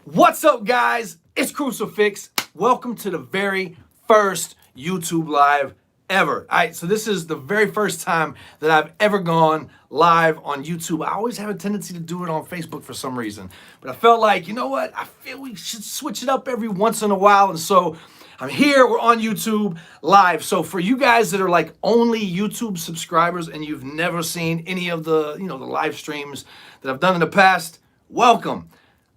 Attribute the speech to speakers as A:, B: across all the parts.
A: What's up, guys? It's Crucifix. Welcome to the very first YouTube live ever. All right, so this is the very first time that I've ever gone live on YouTube. I always have a tendency to do it on Facebook for some reason, but I felt like, you know what? I feel we should switch it up every once in a while, and so I'm here. We're on YouTube live. So for you guys that are like only YouTube subscribers and you've never seen any of the, the live streams that I've done in the past, welcome.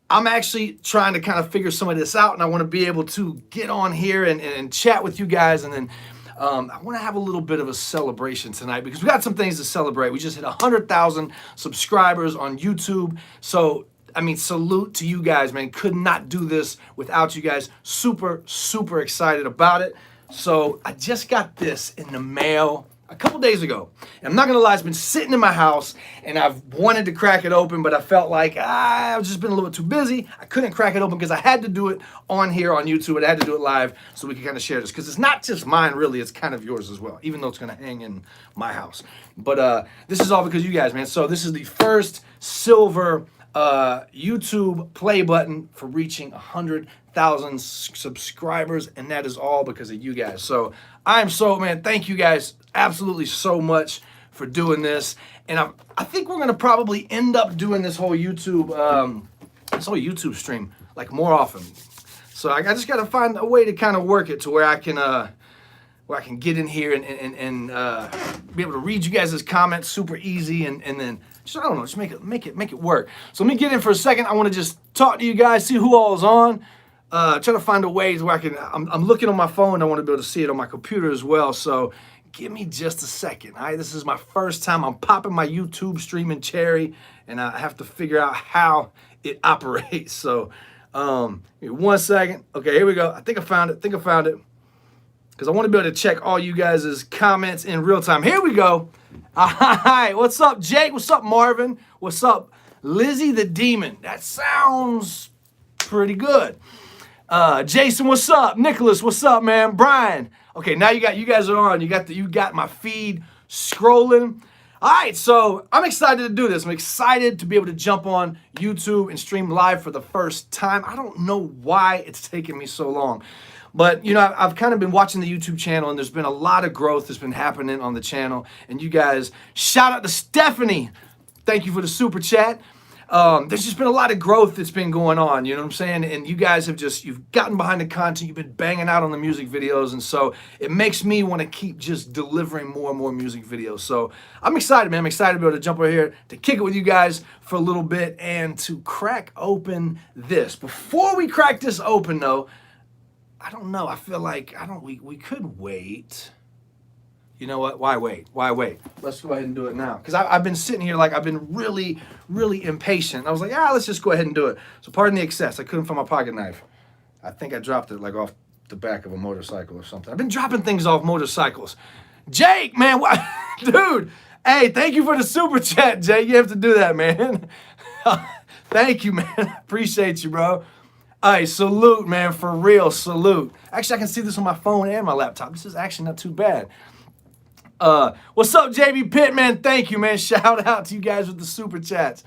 A: I'm actually trying to kind of figure some of this out, and I want to be able to get on here and chat with you guys, and then I want to have a little bit of a celebration tonight because we got some things to celebrate. We just hit 100,000 subscribers on YouTube, so I mean, salute to you guys, man. Could not do this without you guys. Super, super excited about it. So I just got this in the mail a couple days ago. And I'm not gonna lie, it's been sitting in my house and I've wanted to crack it open, but I felt like I've just been a little bit too busy. I couldn't crack it open because I had to do it on here on YouTube, and I had to do it live so we could kind of share this. Because it's not just mine, really, it's kind of yours as well, even though it's gonna hang in my house. But this is all because you guys, man. So this is the first silver YouTube play button for reaching 100,000 subscribers, and that is all because of you guys. So I'm so, man, thank you guys absolutely so much for doing this. And I think we're gonna probably end up doing this whole YouTube stream like more often. So I just gotta find a way to kind of work it to where I can get in here and be able to read you guys' comments super easy, and then just, I don't know, just make it work. So let me get in for a second. I want to just talk to you guys, see who all is on. Try to find a way where I'm looking on my phone. I want to be able to see it on my computer as well. So give me just a second. All right, this is my first time. I'm popping my YouTube streaming cherry, and I have to figure out how it operates. So give me 1 second. Okay, here we go. I think I found it. Because I want to be able to check all you guys' comments in real time. Here we go. Hi, what's up, Jake? What's up, Marvin? What's up, Lizzie the Demon? That sounds pretty good. Jason, what's up? Nicholas, what's up, man? Brian. Okay, now you guys are on. You got my feed scrolling. All right, so I'm excited to do this. I'm excited to be able to jump on YouTube and stream live for the first time. I don't know why it's taken me so long. But, I've kind of been watching the YouTube channel, and there's been a lot of growth that's been happening on the channel. And you guys, shout out to Stephanie. Thank you for the super chat. There's just been a lot of growth that's been going on, you know what I'm saying? And you guys you've gotten behind the content, you've been banging out on the music videos, and so it makes me want to keep just delivering more and more music videos. So I'm excited, man. I'm excited to be able to jump over here to kick it with you guys for a little bit and to crack open this. Before we crack this open, though, I don't know. I feel like we could wait. You know what? Why wait? Let's go ahead and do it now. Because I've been sitting here like I've been really, really impatient. I was like, let's just go ahead and do it. So pardon the excess. I couldn't find my pocket knife. I think I dropped it like off the back of a motorcycle or something. I've been dropping things off motorcycles. Jake, man, what? Dude, hey, thank you for the super chat, Jake. You have to do that, man. Thank you, man. Appreciate you, bro. All right, salute, man, for real, salute. Actually, I can see this on my phone and my laptop. This is actually not too bad. What's up, JB Pitt, man? Thank you, man. Shout out to you guys with the super chats.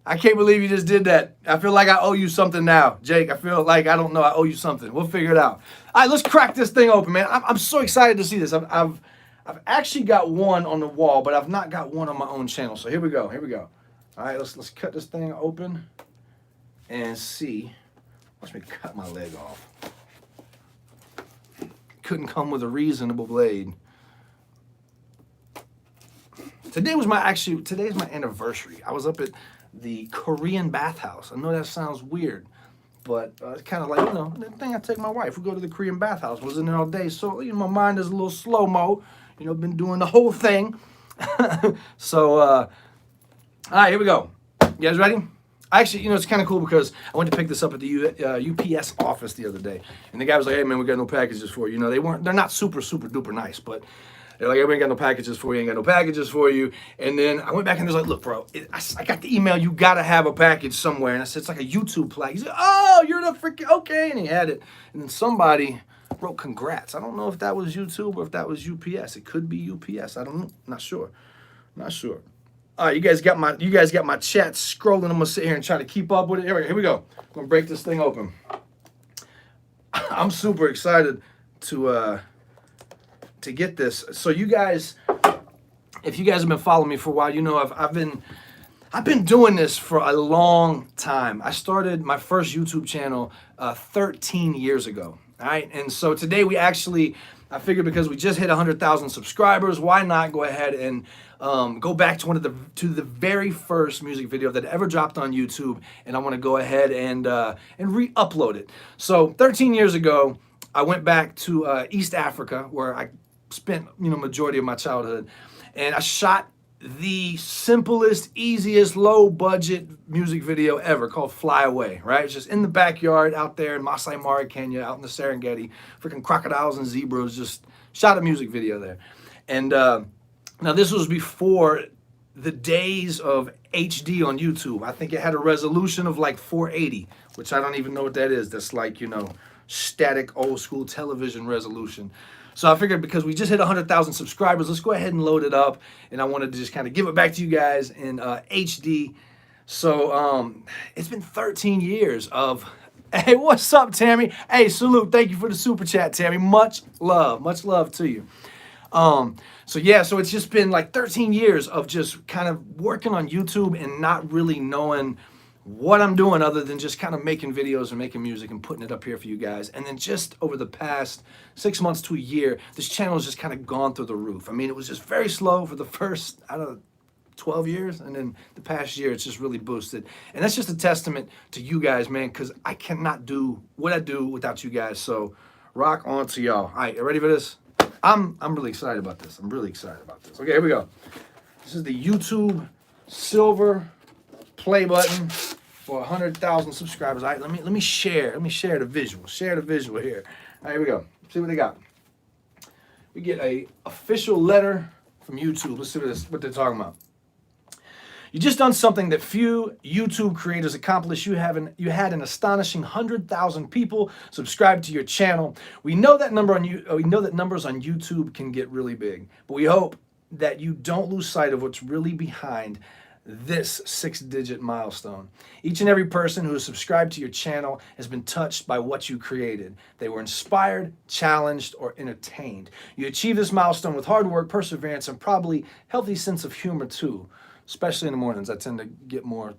A: I can't believe you just did that. I feel like I owe you something now, Jake. I feel like, I don't know, I owe you something. We'll figure it out. All right, let's crack this thing open, man. I'm so excited to see this. I've actually got one on the wall, but I've not got one on my own channel. So here we go. All right, let's cut this thing open and see. Watch me cut my leg off. Couldn't come with a reasonable blade. Today's my anniversary. I was up at the Korean bathhouse. I know that sounds weird, but it's kind of like, the thing I take my wife. We go to the Korean bathhouse. Was in there all day, so my mind is a little slow-mo. Been doing the whole thing. So, all right, here we go. You guys ready? Actually, it's kind of cool because I went to pick this up at the UPS office the other day, and the guy was like, "Hey, man, we got no packages for you." They're not super duper nice, but they're like, "Hey, we ain't got no packages for you. Ain't got no packages for you." And then I went back and they was like, "Look, bro, I got the email. You gotta have a package somewhere." And I said, "It's like a YouTube plug." He said, "Oh, you're the freaking okay," and he had it. And then somebody wrote "congrats." I don't know if that was YouTube or if that was UPS. It could be UPS. I don't know. Not sure. All right, you guys got my chat scrolling. I'm gonna sit here and try to keep up with it. Here we go. I'm gonna break this thing open. I'm super excited to get this. So you guys, if you guys have been following me for a while, you know I've been doing this for a long time. I started my first YouTube channel 13 years ago. All right, and so today I figured because we just hit 100,000 subscribers, why not go ahead and go back to the very first music video that ever dropped on YouTube, and I want to go ahead and re-upload it. So 13 years ago, I went back to East Africa, where I spent majority of my childhood, and I shot the simplest, easiest, low budget music video ever called Fly Away, right? It's just in the backyard out there in Masai Mara, Kenya, out in the Serengeti, freaking crocodiles and zebras, just shot a music video there. And now this was before the days of HD on YouTube. I think it had a resolution of like 480, which I don't even know what that is. That's like, static old school television resolution. So I figured because we just hit 100,000 subscribers, let's go ahead and load it up. And I wanted to just kind of give it back to you guys in HD. So it's been 13 years of, hey, what's up, Tammy? Hey, salute. Thank you for the super chat, Tammy. Much love to you. So it's just been like 13 years of just kind of working on YouTube and not really knowing what I'm doing other than just kind of making videos and making music and putting it up here for you guys. And then just over the past 6 months to a year, this channel has just kind of gone through the roof. I mean, it was just very slow for the first, 12 years. And then the past year, it's just really boosted. And that's just a testament to you guys, man, because I cannot do what I do without you guys. So rock on to y'all. All right, you ready for this? I'm really excited about this. Okay, here we go. This is the YouTube silver play button for 100,000 subscribers. All right, let me share the visual. Share the visual here. All right, here we go. See what they got. We get a official letter from YouTube. Let's see what they're talking about. You just done something that few YouTube creators accomplish. You had an astonishing 100,000 people subscribe to your channel. We know that numbers on YouTube can get really big, but we hope that you don't lose sight of what's really behind this 6-digit milestone. Each and every person who has subscribed to your channel has been touched by what you created. They were inspired, challenged, or entertained. You achieved this milestone with hard work, perseverance, and probably healthy sense of humor too. Especially in the mornings. I tend to get more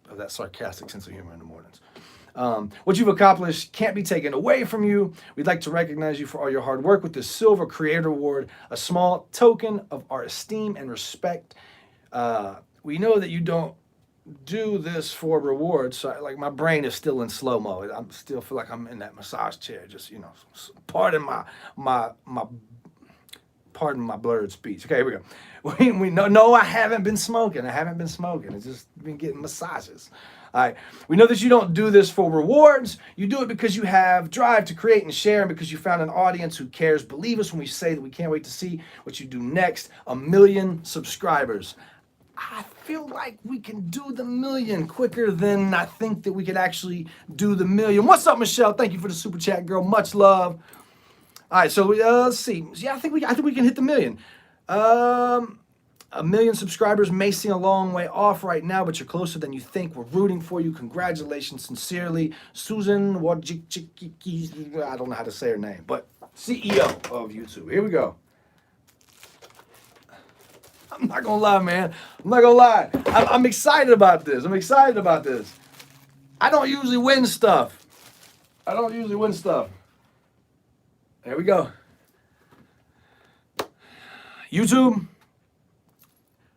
A: of that sarcastic sense of humor in the mornings. What you've accomplished can't be taken away from you. We'd like to recognize you for all your hard work with this Silver Creator Award, a small token of our esteem and respect. We know that you don't do this for rewards. So like my brain is still in slow-mo. I still feel like I'm in that massage chair. Just, pardon my blurred speech. Okay, here we go. We know I haven't been smoking. It's just been getting massages. All right. We know that you don't do this for rewards. You do it because you have drive to create and share, and because you found an audience who cares. Believe us when we say that we can't wait to see what you do next. 1 million subscribers. I feel like we can do the 1 million quicker than I think that we could actually do the 1 million. What's up, Michelle? Thank you for the super chat, girl. Much love. All right, so let's see. Yeah, I think we can hit the 1 million. 1 million subscribers may seem a long way off right now, but you're closer than you think. We're rooting for you. Congratulations, sincerely, Susan Wojcicki. I don't know how to say her name, but CEO of YouTube. Here we go. I'm not gonna lie, man. I'm excited about this. I don't usually win stuff. There we go. YouTube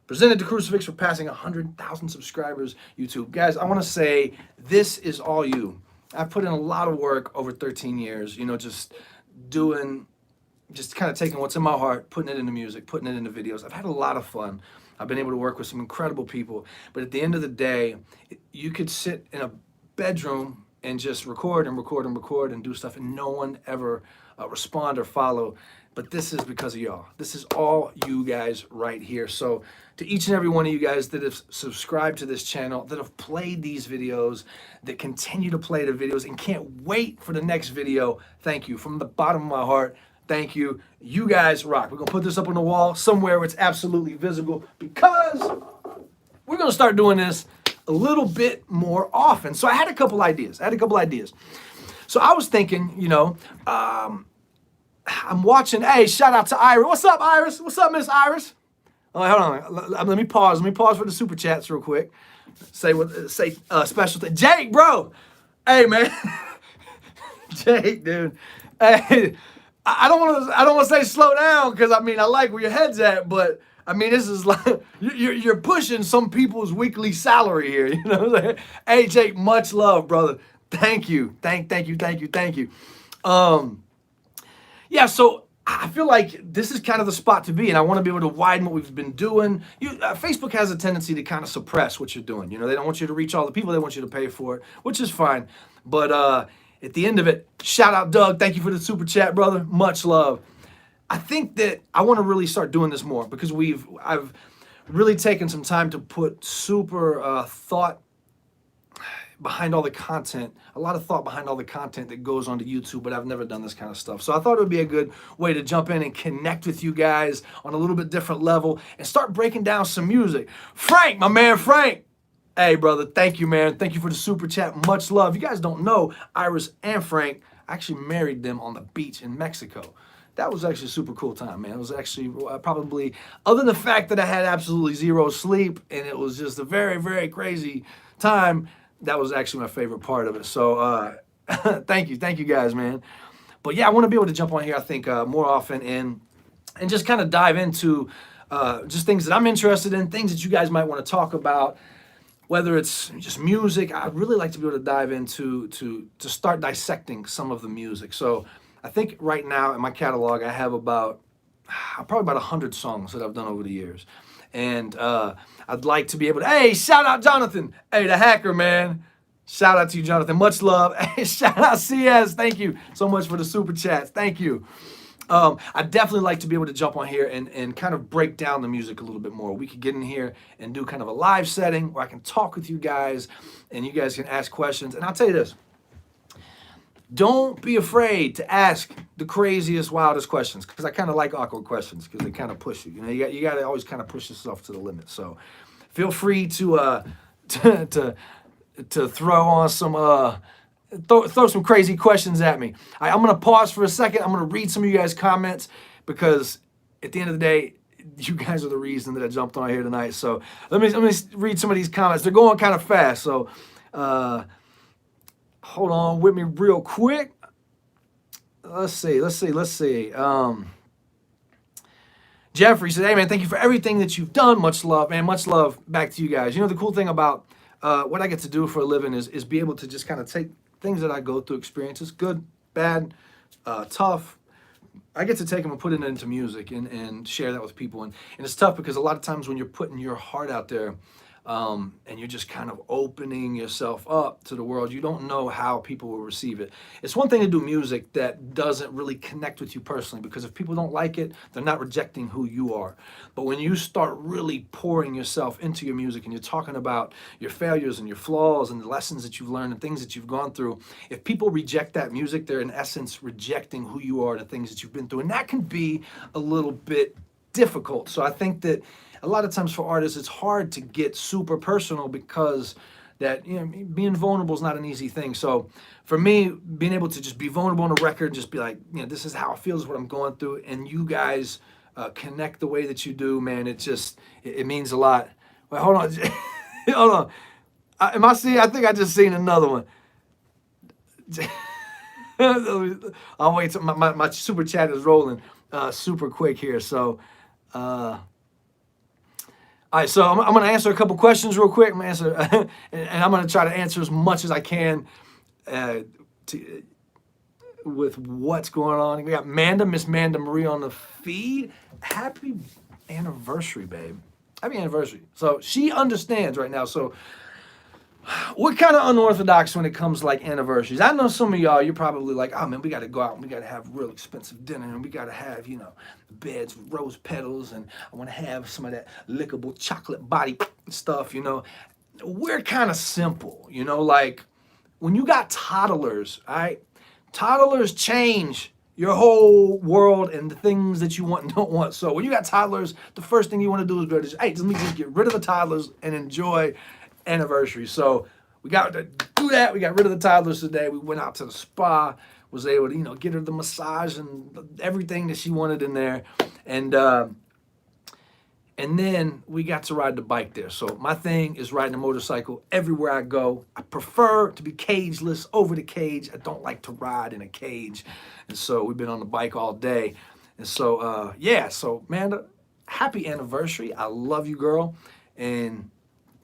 A: presented to Crucifix for passing 100,000 subscribers. YouTube, guys, I want to say this is all you. I've put in a lot of work over 13 years. Just kind of taking what's in my heart, putting it into music, putting it into videos. I've had a lot of fun. I've been able to work with some incredible people. But at the end of the day, you could sit in a bedroom and just record and do stuff, and no one ever respond or follow. But this is because of y'all. This is all you guys right here. So to each and every one of you guys that have subscribed to this channel, that have played these videos, that continue to play the videos and can't wait for the next video, thank you. From the bottom of my heart, thank you. You guys rock. We're going to put this up on the wall somewhere where it's absolutely visible because we're going to start doing this a little bit more often. So I had a couple ideas. So I was thinking, I'm watching. Hey, shout out to Iris. What's up, Iris? What's up, Miss Iris? Oh, hold on. Let me pause. Let me pause for the super chats real quick. Say special thing. Jake, bro. Hey, man. Jake, dude. Hey, I don't want to say slow down because I like where your head's at, but this is like you're pushing some people's weekly salary here. You know what I'm saying? Hey, Jake, much love, brother. Thank you. Thank you. Yeah, so I feel like this is kind of the spot to be, and I want to be able to widen what we've been doing. Facebook has a tendency to kind of suppress what you're doing. They don't want you to reach all the people. They want you to pay for it, which is fine. But at the end of it, shout out Doug. Thank you for the super chat, brother. Much love. I think that I want to really start doing this more because I've really taken some time to put super thought behind all the content, a lot of thought behind all the content that goes onto YouTube, but I've never done this kind of stuff. So I thought it would be a good way to jump in and connect with you guys on a little bit different level and start breaking down some music. Frank, my man Frank. Hey, brother, thank you, man. Thank you for the super chat. Much love. You guys don't know, Iris and Frank, I actually married them on the beach in Mexico. That was actually a super cool time, man. It was actually probably, other than the fact that I had absolutely zero sleep and it was just a very, very crazy time, that was actually my favorite part of it. So thank you guys, man. But yeah, I want to be able to jump on here, I think, more often and just kind of dive into just things that I'm interested in, things that you guys might want to talk about, whether it's just music. I'd really like to be able to dive into to start dissecting some of the music. So I think right now in my catalog, I have probably about 100 songs that I've done over the years. And I'd like to be able to, hey, shout out Jonathan. Hey, the hacker, man. Shout out to you, Jonathan. Much love. Hey, shout out CS. Thank you so much for the super chats. Thank you. I'd definitely like to be able to jump on here and kind of break down the music a little bit more. We could get in here and do kind of a live setting where I can talk with you guys and you guys can ask questions. And I'll tell you this. Don't be afraid to ask the craziest, wildest questions, because I kind of like awkward questions because they kind of push you. You got to always kind of push yourself to the limit. So feel free to throw on some throw some crazy questions at me. I'm gonna pause for a second. I'm gonna read some of you guys' comments because at the end of the day, you guys are the reason that I jumped on here tonight. So let me read some of these comments. They're going kind of fast. So. Hold on with me real quick. Let's see. Jeffrey said, hey, man, thank you for everything that you've done. Much love, man. Much love back to you guys. The cool thing about what I get to do for a living is be able to just kind of take things that I go through, experiences, good, bad, tough. I get to take them and put it into music and share that with people. And it's tough because a lot of times when you're putting your heart out there, and you're just kind of opening yourself up to the world, you don't know how people will receive it. It's one thing to do music that doesn't really connect with you personally, because if people don't like it, they're not rejecting who you are. But when you start really pouring yourself into your music and you're talking about your failures and your flaws and the lessons that you've learned and things that you've gone through, if people reject that music, they're in essence rejecting who you are and the things that you've been through. And that can be a little bit difficult. So I think that a lot of times for artists, it's hard to get super personal because that, being vulnerable is not an easy thing. So for me, being able to just be vulnerable on a record, just be like, this is how it feels, what I'm going through, and you guys connect the way that you do, man, it means a lot. Wait, hold on. Hold on. I think I just seen another one. I'll wait till my super chat is rolling super quick here. So, all right, so I'm going to answer a couple questions real quick. I'm going to answer, and I'm going to try to answer as much as I can with what's going on. We got Miss Manda Marie on the feed. Happy anniversary, babe. Happy anniversary. So she understands right now. So we're kind of unorthodox when it comes to like anniversaries. I know some of y'all, you're probably like, oh man, we got to go out and we got to have real expensive dinner and we got to have, beds with rose petals and I want to have some of that lickable chocolate body stuff, We're kind of simple, like when you got toddlers, all right? Toddlers change your whole world and the things that you want and don't want. So when you got toddlers, the first thing you want to do is hey, let me just get rid of the toddlers and enjoy anniversary. So we got to do that. We got rid of the toddlers today. We went out to the spa, was able to, get her the massage and everything that she wanted in there. And then we got to ride the bike there. So my thing is riding a motorcycle everywhere I go. I prefer to be cageless over the cage. I don't like to ride in a cage. And so we've been on the bike all day. And so, so Amanda, happy anniversary. I love you, girl. And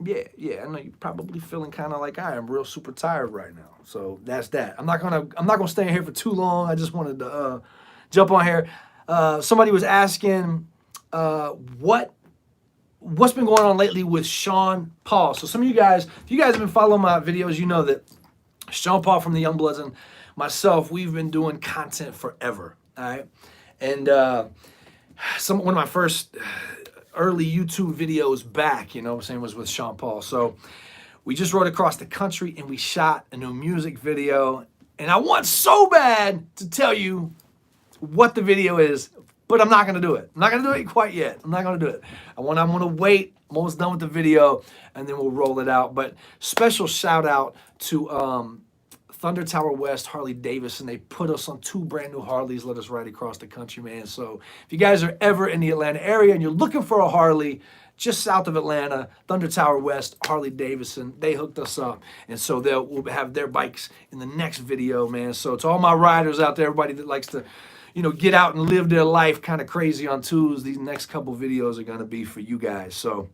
A: yeah, I know you're probably feeling kind of like I am, real super tired right now. So that's that. I'm not gonna stay in here for too long. I just wanted to jump on here. Somebody was asking what's been going on lately with Sean Paul. So some of you guys, if you guys have been following my videos, you know that Sean Paul from the Youngbloods and myself, we've been doing content forever. All right, and one of my first early YouTube videos back, was with Sean Paul. So we just rode across the country and we shot a new music video. And I want so bad to tell you what the video is, but I'm not gonna do it. I'm not gonna do it quite yet. I'm not gonna do it. I'm gonna wait. I'm almost done with the video, and then we'll roll it out. But special shout out to Thunder Tower West Harley Davidson. They put us on 2 brand new Harleys, let us ride across the country, man. So if you guys are ever in the Atlanta area and you're looking for a Harley, just south of Atlanta, Thunder Tower West, Harley Davidson, they hooked us up. And so we'll have their bikes in the next video, man. So to all my riders out there, everybody that likes to, get out and live their life kind of crazy on twos, these next couple videos are going to be for you guys. So,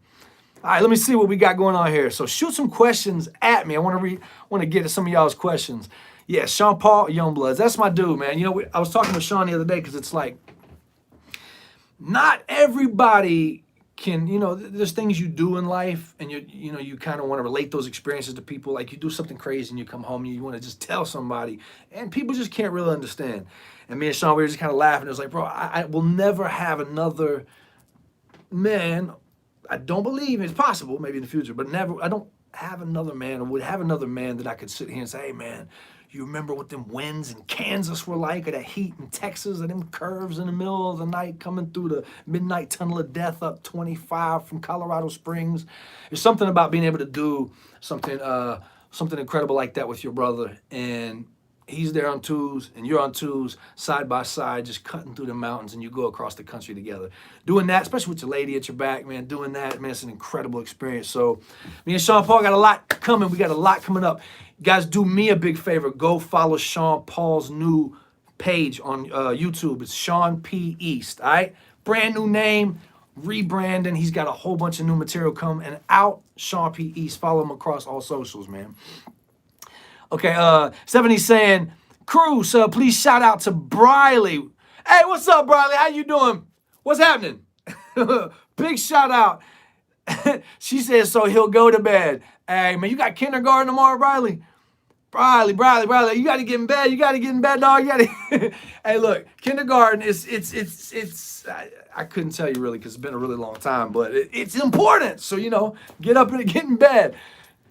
A: all right, let me see what we got going on here. So shoot some questions at me. I want to get at some of y'all's questions. Yeah, Sean Paul, Youngbloods. That's my dude, man. I was talking with Sean the other day because it's like, not everybody can, there's things you do in life and you kind of want to relate those experiences to people. Like you do something crazy and you come home and you want to just tell somebody and people just can't really understand. And me and Sean, we were just kind of laughing. It was like, bro, I will never have another man. I don't believe it's possible, maybe in the future, but never, I don't have another man or would have another man that I could sit here and say, hey man, you remember what them winds in Kansas were like, or that heat in Texas, and them curves in the middle of the night coming through the midnight tunnel of death up 25 from Colorado Springs. There's something about being able to do something incredible like that with your brother, and he's there on twos, and you're on twos, side by side, just cutting through the mountains, and you go across the country together. Doing that, especially with your lady at your back, man, doing that, man, it's an incredible experience. So me and Sean Paul got a lot coming. We got a lot coming up. Guys, do me a big favor. Go follow Sean Paul's new page on YouTube. It's Sean P. East, all right? Brand new name, rebranding. He's got a whole bunch of new material coming out. Sean P. East. Follow him across all socials, man. Okay, Stephanie's saying, Cruz, please shout out to Briley. Hey, what's up, Briley? How you doing? What's happening? Big shout out. She says, so he'll go to bed. Hey, man, you got kindergarten tomorrow, Briley? Briley, you got to get in bed. You got to get in bed, dog. You got to. Hey, look, kindergarten it's. I couldn't tell you really because it's been a really long time, but it's important. So get up and get in bed.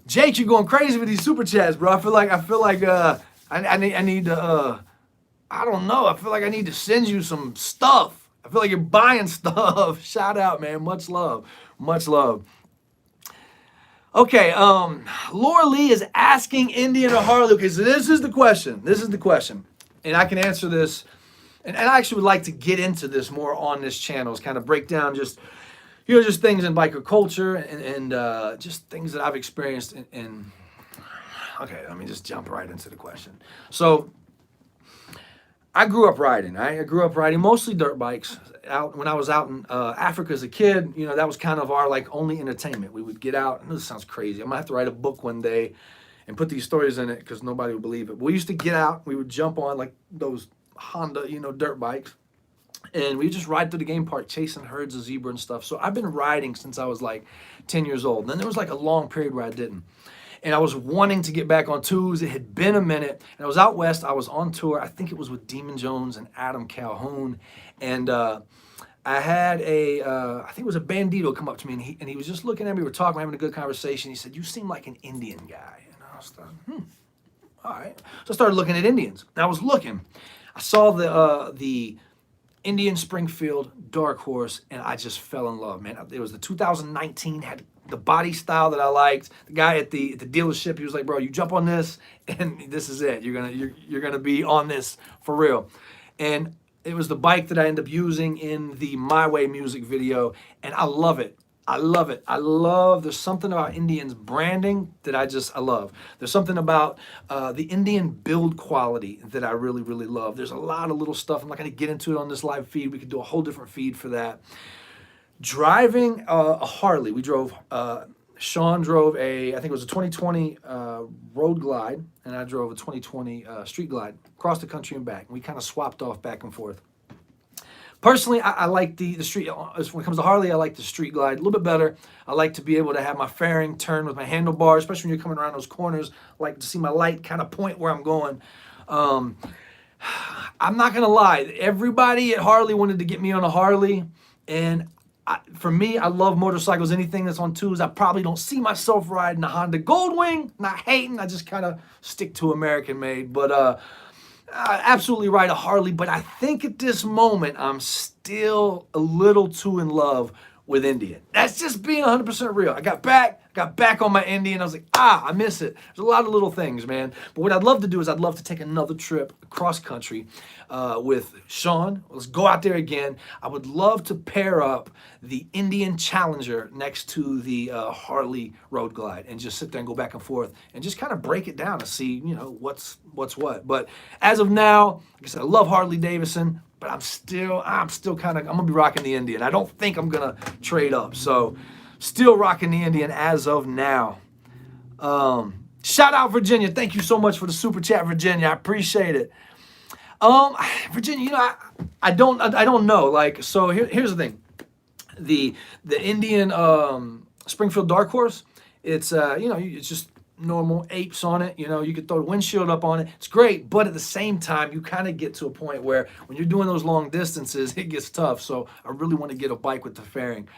A: Jake, you're going crazy with these super chats, bro. I feel like I need to. I don't know. I feel like I need to send you some stuff. I feel like you're buying stuff. Shout out, man. Much love. Okay, Laura Lee is asking Indian or Harley. Okay, so this is the question. And I can answer this. And I actually would like to get into this more on this channel. Is kind of break down just things in biker culture and just things that I've experienced okay, let me just jump right into the question. So I grew up riding. I grew up riding mostly dirt bikes. When I was out in Africa as a kid, that was kind of our only entertainment. We would get out, and this sounds crazy. I'm gonna have to write a book one day and put these stories in it because nobody would believe it. But we used to get out. We would jump on those Honda, dirt bikes, and we just ride through the game park chasing herds of zebra and stuff. So I've been riding since I was 10 years old. And then there was a long period where I didn't. And I was wanting to get back on twos. It had been a minute. And I was out west. I was on tour. I think it was with Demon Jones and Adam Calhoun. And I had I think it was a bandito come up to me. And he was just looking at me. We were talking, having a good conversation. He said, you seem like an Indian guy. And I was like, all right. So I started looking at Indians. And I was looking. I saw the Indian Springfield Dark Horse, and I just fell in love, man. It was the 2019, had the body style that I liked. The guy at the dealership, he was like, "Bro, you jump on this, and this is it. You're gonna be on this for real." And it was the bike that I ended up using in the My Way music video, and I love it. I love it. I love, there's something about Indian's branding that I love. There's something about the Indian build quality that I really, really love. There's a lot of little stuff. I'm not going to get into it on this live feed. We could do a whole different feed for that. Driving a Harley, Sean drove I think it was a 2020 Road Glide, and I drove a 2020 Street Glide across the country and back. And we kind of swapped off back and forth. Personally, I like the street. When it comes to Harley, I like the Street Glide a little bit better. I like to be able to have my fairing turn with my handlebars, especially when you're coming around those corners. I like to see my light kind of point where I'm going. I'm not going to lie. Everybody at Harley wanted to get me on a Harley. And for me, I love motorcycles. Anything that's on twos, I probably don't see myself riding a Honda Goldwing. Not hating. I just kind of stick to American made. But I absolutely ride a Harley, but I think at this moment I'm still a little too in love with Indian. That's just being 100% real. I got back on my Indian. I was like, I miss it. There's a lot of little things, man. But what I'd love to do is I'd love to take another trip across country with Sean. Let's go out there again. I would love to pair up the Indian Challenger next to the Harley Road Glide and just sit there and go back and forth and just kind of break it down and see, what's what. But as of now, like I said, I love Harley Davidson, but I'm still kind of, I'm gonna be rocking the Indian. I don't think I'm gonna trade up. So still rocking the Indian as of now. Shout out Virginia. Thank you so much for the super chat, Virginia. I appreciate it. Virginia, I don't know. Like, so here's the thing. The Indian Springfield Dark Horse, it's it's just normal apes on it. You could throw the windshield up on it. It's great, but at the same time, you kind of get to a point where when you're doing those long distances, it gets tough. So I really want to get a bike with the fairing.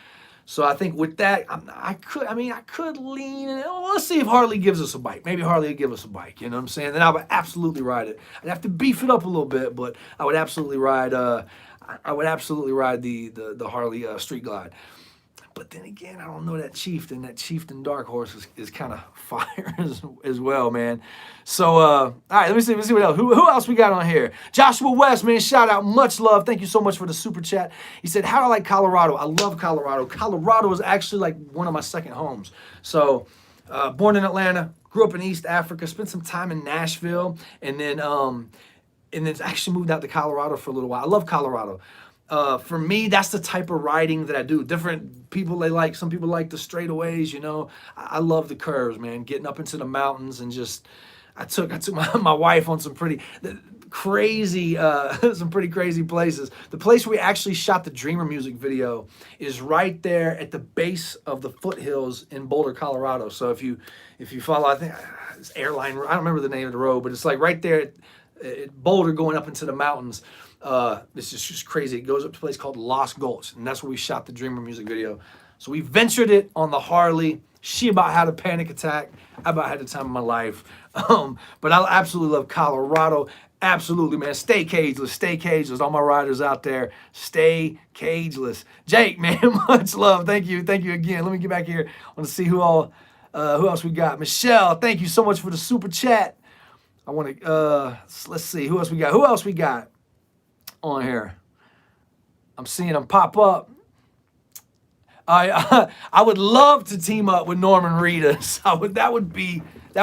A: So I think with that, I could lean. Let's see if Harley gives us a bike. Maybe Harley will give us a bike. You know what I'm saying? Then I would absolutely ride it. I'd have to beef it up a little bit, but I would absolutely ride. I would absolutely ride the Harley Street Glide. But then again, I don't know, that Chieftain Dark Horse is kind of fire as well, man. So, all right, let me see what else. Who else we got on here? Joshua West, man, shout out, much love. Thank you so much for the super chat. He said, how do I like Colorado? I love Colorado. Colorado is actually like one of my second homes. So, born in Atlanta, grew up in East Africa, spent some time in Nashville, and then actually moved out to Colorado for a little while. I love Colorado. For me, that's the type of riding that I do. Different people, some people like the straightaways, I love the curves, man. Getting up into the mountains and just, I took my wife on some pretty crazy places. The place where we actually shot the Dreamer music video is right there at the base of the foothills in Boulder, Colorado. So if you follow, I think it's Airline, I don't remember the name of the road, but it's like right there at Boulder going up into the mountains. It's just crazy. It goes up to a place called Lost Gulch, and that's where we shot the Dreamer music video. So we ventured it on the Harley. She about had a panic attack. I about had the time of my life. But I absolutely love Colorado. Absolutely, man. Stay cageless. Stay cageless. All my riders out there, stay cageless. Jake, man, much love. Thank you. Thank you again. Let me get back here. I want to see who else we got. Michelle, thank you so much for the super chat. I want to, let's see. Who else we got on here? I'm seeing them pop up. I would love to team up with Norman Reedus. That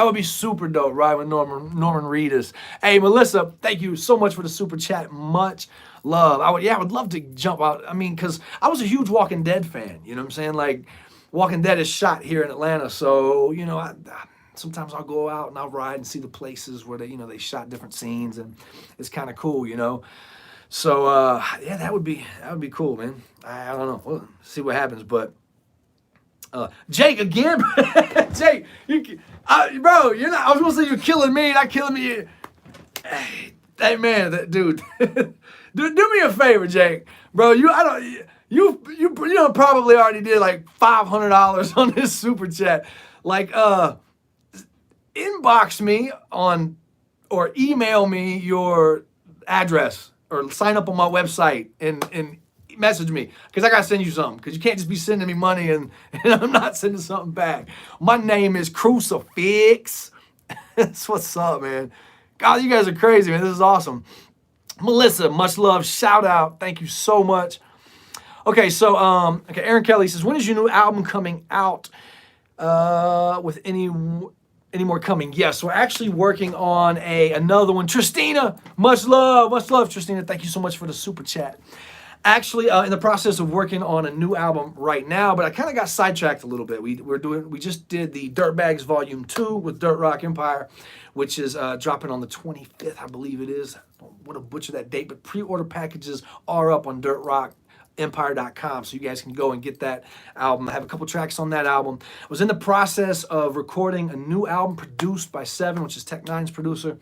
A: would be super dope, right? With Norman Reedus. Hey, Melissa, thank you so much for the super chat. Much love. I would love to jump out. I mean, because I was a huge Walking Dead fan. You know what I'm saying? Like, Walking Dead is shot here in Atlanta, so sometimes I'll go out and I'll ride and see the places where they shot different scenes, and it's kind of cool, So yeah, that would be cool, man. I don't know. We'll see what happens, but Jake again, Jake, bro, you're not. I was gonna say you're killing me, not killing me. Hey man, dude, do me a favor, Jake, bro. You probably already did like $500 on this super chat. Like, inbox me on or email me your address or sign up on my website and message me because I got to send you something because you can't just be sending me money and I'm not sending something back. My name is Crucifix. That's what's up, man. God, you guys are crazy, man. This is awesome. Melissa, much love. Shout out. Thank you so much. Okay, so Aaron Kelly says, when is your new album coming out? With any more coming? Yes, we're actually working on another one. Tristina, much love, Tristina. Thank you so much for the super chat. Actually, in the process of working on a new album right now, but I kind of got sidetracked a little bit. We just did the Dirtbags Volume 2 with Dirt Rock Empire, which is dropping on the 25th, I believe it is. I don't want to butcher that date, but pre-order packages are up on dirtrockempire.com, so you guys can go and get that album. I have a couple tracks on that album. I was in the process of recording a new album produced by Seven, which is Tech Nine's producer.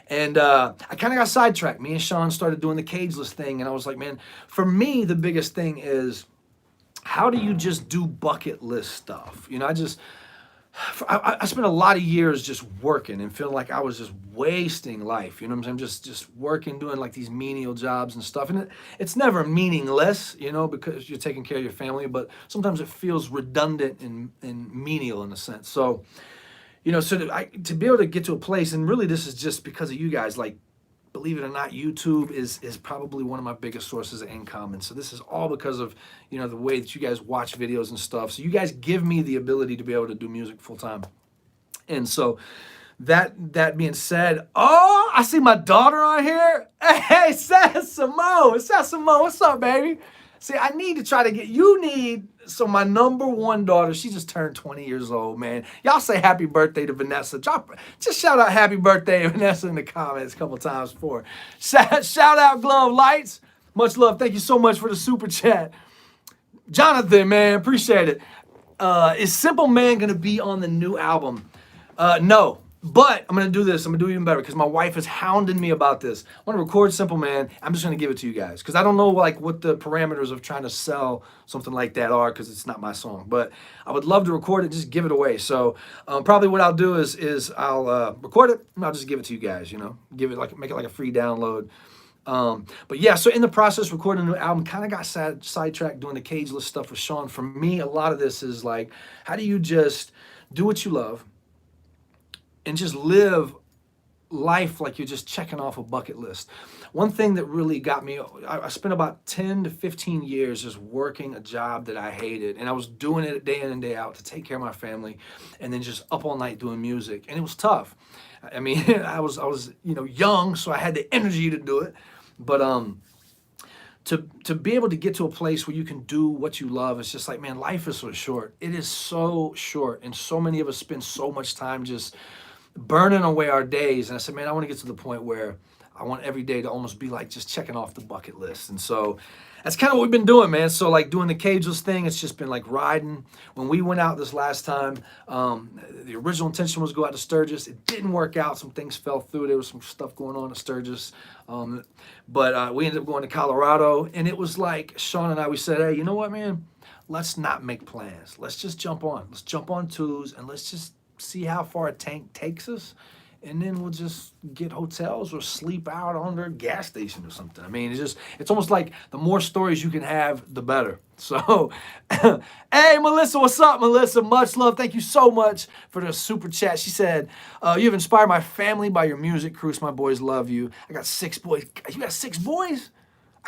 A: And I kind of got sidetracked. Me and Sean started doing the cageless thing, and I was like, man, for me, the biggest thing is how do you just do bucket list stuff? You know, I spent a lot of years just working and feeling like I was just wasting life. You know what I'm saying? Just working, doing like these menial jobs and stuff. And it's never meaningless, you know, because you're taking care of your family, but sometimes it feels redundant and menial in a sense. So, you know, so to be able to get to a place, and really this is just because of you guys, like, believe it or not, YouTube is probably one of my biggest sources of income. And so this is all because of, you know, the way that you guys watch videos and stuff. So you guys give me the ability to be able to do music full time. And so that being said, oh, I see my daughter on here. Hey, Sassimo, what's up, baby? See, I need to try to get, so my number one daughter, she just turned 20 years old, man. Y'all say happy birthday to Vanessa. Just shout out happy birthday to Vanessa in the comments a couple times for her. Shout out Glove Lights. Much love. Thank you so much for the super chat. Jonathan, man, appreciate it. Is Simple Man going to be on the new album? No. But I'm going to do this. I'm going to do even better because my wife is hounding me about this. I want to record Simple Man. I'm just going to give it to you guys because I don't know like what the parameters of trying to sell something like that are because it's not my song. But I would love to record it, just give it away. So probably what I'll do is I'll record it and I'll just give it to you guys, you know, make it like a free download. But yeah, so in the process, recording a new album, kind of got sidetracked doing the cageless stuff with Sean. For me, a lot of this is like, how do you just do what you love and just live life like you're just checking off a bucket list? One thing that really got me, I spent about 10 to 15 years just working a job that I hated, and I was doing it day in and day out to take care of my family, and then just up all night doing music, and it was tough. I mean, I was you know, young, so I had the energy to do it, but to be able to get to a place where you can do what you love, it's just like, man, life is so short. It is so short, and so many of us spend so much time just burning away our days. And I said, man, I want to get to the point where I want every day to almost be like just checking off the bucket list. And so that's kind of what we've been doing, man. So like doing the cageless thing, it's just been like riding. When we went out this last time, the original intention was to go out to Sturgis. It didn't work out. Some things fell through. There was some stuff going on at Sturgis. But we ended up going to Colorado. And it was like Sean and I, we said, hey, you know what, man? Let's not make plans. Let's just jump on. Let's jump on twos and let's just see how far a tank takes us, and then we'll just get hotels or sleep out on their gas station or something. I mean, it's almost like the more stories you can have, the better. So, hey, Melissa, what's up, Melissa? Much love. Thank you so much for the super chat. She said, you've inspired my family by your music, Cruz. My boys love you. I got 6 boys. You got 6 boys?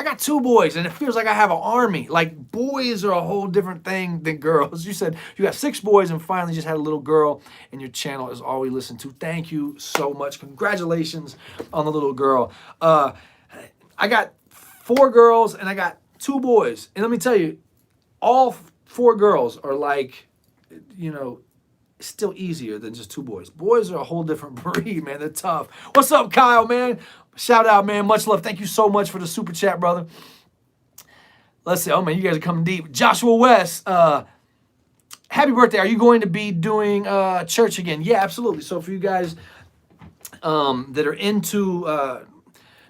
A: I got 2 boys, and it feels like I have an army. Like, boys are a whole different thing than girls. You said you got 6 boys and finally just had a little girl, and your channel is all we listen to. Thank you so much. Congratulations on the little girl. I got 4 girls, and I got 2 boys. And let me tell you, all 4 girls are like, you know, still easier than just 2 boys. Boys are a whole different breed, man. They're tough. What's up, Kyle, man? Shout out, man. Much love. Thank you so much for the super chat, brother. Let's see. Oh, man, you guys are coming deep. Joshua West, happy birthday. Are you going to be doing church again? Yeah, absolutely. So for you guys that are into, I'm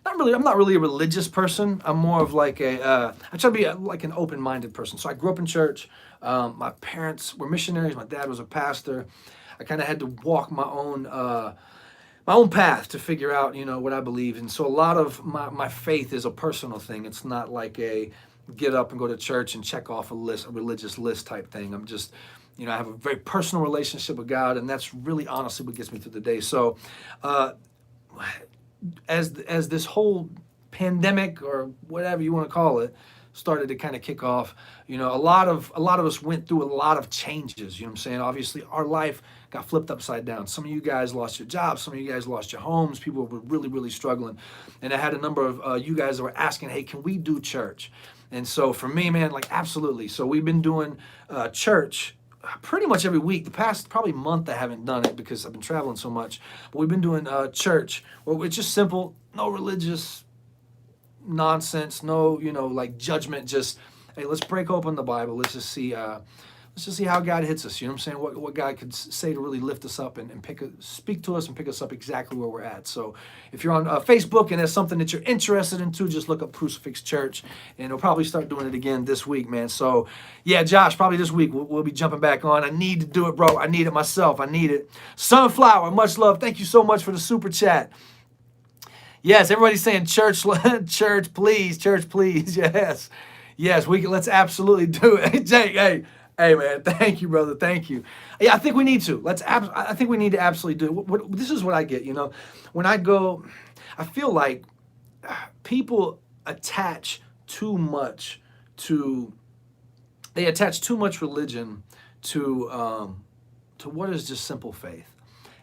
A: not really a religious person. I'm more of like I try to be like an open-minded person. So I grew up in church. My parents were missionaries. My dad was a pastor. I kind of had to walk my own my own path to figure out, what I believe. And so a lot of my faith is a personal thing. It's not like a get up and go to church and check off a religious list type thing. I'm just, I have a very personal relationship with God, and that's really honestly what gets me through the day. So as this whole pandemic, or whatever you want to call it, started to kind of kick off, a lot of us went through a lot of changes. You know what I'm saying? Obviously, our life got flipped upside down. Some of you guys lost your jobs. Some of you guys lost your homes. People were really, really struggling. And I had a number of you guys that were asking, hey, can we do church? And so for me, man, like, absolutely. So we've been doing church pretty much every week. The past probably month I haven't done it because I've been traveling so much. But we've been doing church. Well, it's just simple, no religious nonsense, no, like judgment. Just, hey, let's break open the Bible. Let's just see how God hits us. You know what I'm saying? What God could say to really lift us up and speak to us and pick us up exactly where we're at. So if you're on Facebook and there's something that you're interested in too, just look up Crucifix Church, and we'll probably start doing it again this week, man. So yeah, Josh, probably this week we'll be jumping back on. I need to do it, bro. I need it myself. I need it. Sunflower, much love. Thank you so much for the super chat. Yes, everybody's saying church, church, please, church, please. Yes, let's absolutely do it. Hey, Jake, hey, man, thank you, brother, thank you. Yeah, I think we need to. I think we need to absolutely do it. This is what I get, when I go, I feel like people attach too much religion to what is just simple faith.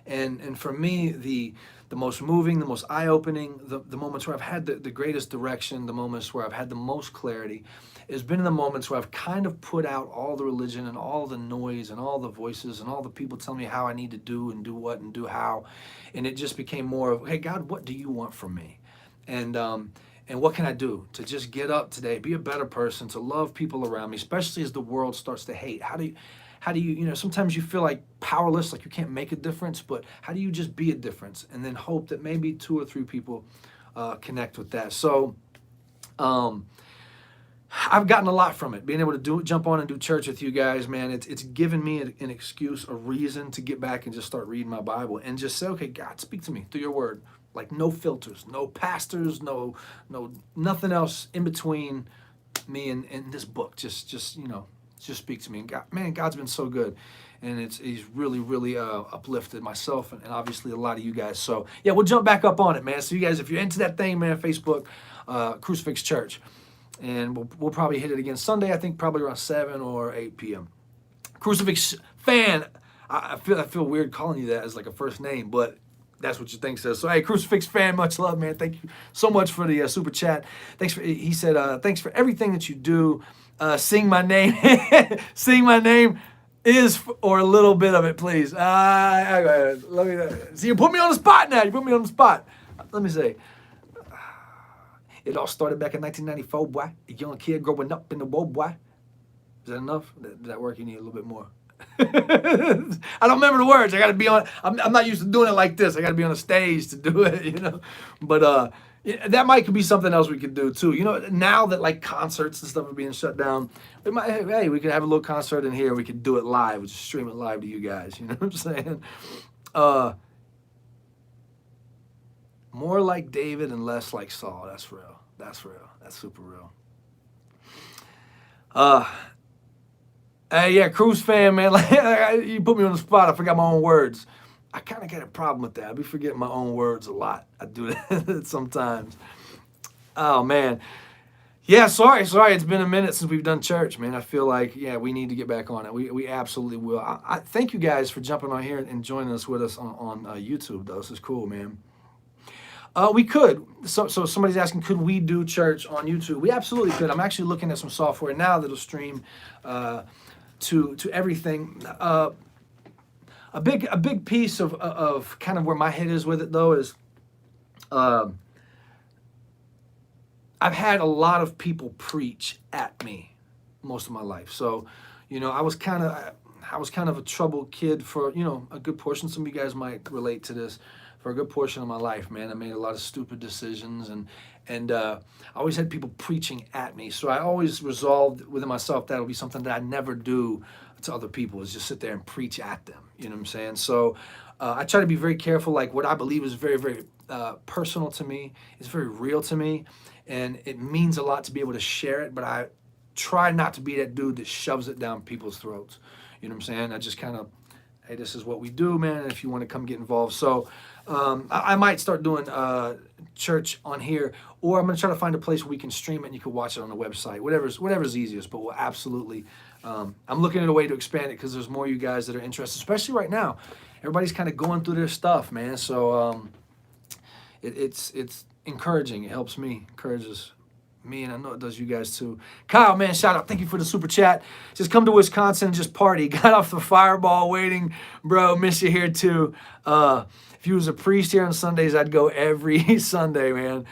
A: And for me, the most moving, the most eye-opening, the moments where I've had the greatest direction, the moments where I've had the most clarity, has been in the moments where I've kind of put out all the religion and all the noise and all the voices and all the people telling me how I need to do and do what and do how. And it just became more of, hey, God, what do you want from me? And what can I do to just get up today, be a better person, to love people around me, especially as the world starts to hate? How do you, sometimes you feel like powerless, like you can't make a difference, but how do you just be a difference and then hope that maybe 2 or 3 people connect with that? So I've gotten a lot from it, being able to jump on and do church with you guys, man. It's given me an excuse, a reason to get back and just start reading my Bible and just say, okay, God, speak to me through your word. Like, no filters, no pastors, no nothing else in between me and this book. Just speak to me. And God, man, God's been so good. And he's really, really uplifted myself and obviously a lot of you guys. So yeah, we'll jump back up on it, man. So you guys, if you're into that thing, man, Facebook, Crucifix Church. And we'll probably hit it again Sunday, I think probably around 7 or 8 p.m. Crucifix fan, I feel weird calling you that as like a first name, but that's what your thing says. So hey, Crucifix fan, much love, man. Thank you so much for the super chat. He said, thanks for everything that you do. Sing my name, sing my name is or a little bit of it, please. Let me see. You put me on the spot now. You put me on the spot. Let me say. It all started back in 1994, boy. A young kid growing up in the world, boy. Is that enough? Did that work? You need a little bit more. I don't remember the words. I got to be on. I'm not used to doing it like this. I got to be on a stage to do it, But that might could be something else we could do too. Now that like concerts and stuff are being shut down, we could have a little concert in here. We could do it live. We just stream it live to you guys. You know what I'm saying? More like David and less like Saul. That's real. That's real. That's super real. Hey, yeah, Cruise fan, man. Like, you put me on the spot. I forgot my own words. I kind of got a problem with that. I be forgetting my own words a lot. I do that sometimes. Oh, man. Yeah, sorry. It's been a minute since we've done church, man. I feel like, yeah, we need to get back on it. We absolutely will. I thank you guys for jumping on here and joining us with us on YouTube, though. This is cool, man. We could. So somebody's asking, could we do church on YouTube? We absolutely could. I'm actually looking at some software now that'll stream to everything. A big piece of kind of where my head is with it, though, is I've had a lot of people preach at me most of my life. So, I was kind of a troubled kid for, a good portion. Some of you guys might relate to this. For a good portion of my life, man, I made a lot of stupid decisions, and I always had people preaching at me. So I always resolved within myself that would be something that I never do to other people, is just sit there and preach at them. You know what I'm saying? So I try to be very careful. Like what I believe is very, very personal to me. It's very real to me, and it means a lot to be able to share it. But I try not to be that dude that shoves it down people's throats. You know what I'm saying? I just kind of, hey, this is what we do, man. And if you want to come get involved, so I might start doing church on here, or I'm gonna try to find a place where we can stream it and you can watch it on the website. Whatever's easiest. But we'll absolutely. I'm looking at a way to expand it because there's more of you guys that are interested, especially right now. Everybody's kind of going through their stuff, man. So it's encouraging. It helps me, encourages me, and I know it does you guys too. Kyle, man, shout out. Thank you for the super chat. Just come to Wisconsin and just party. Got off the Fireball waiting, bro. Miss you here too. If you was a priest here on Sundays, I'd go every Sunday, man.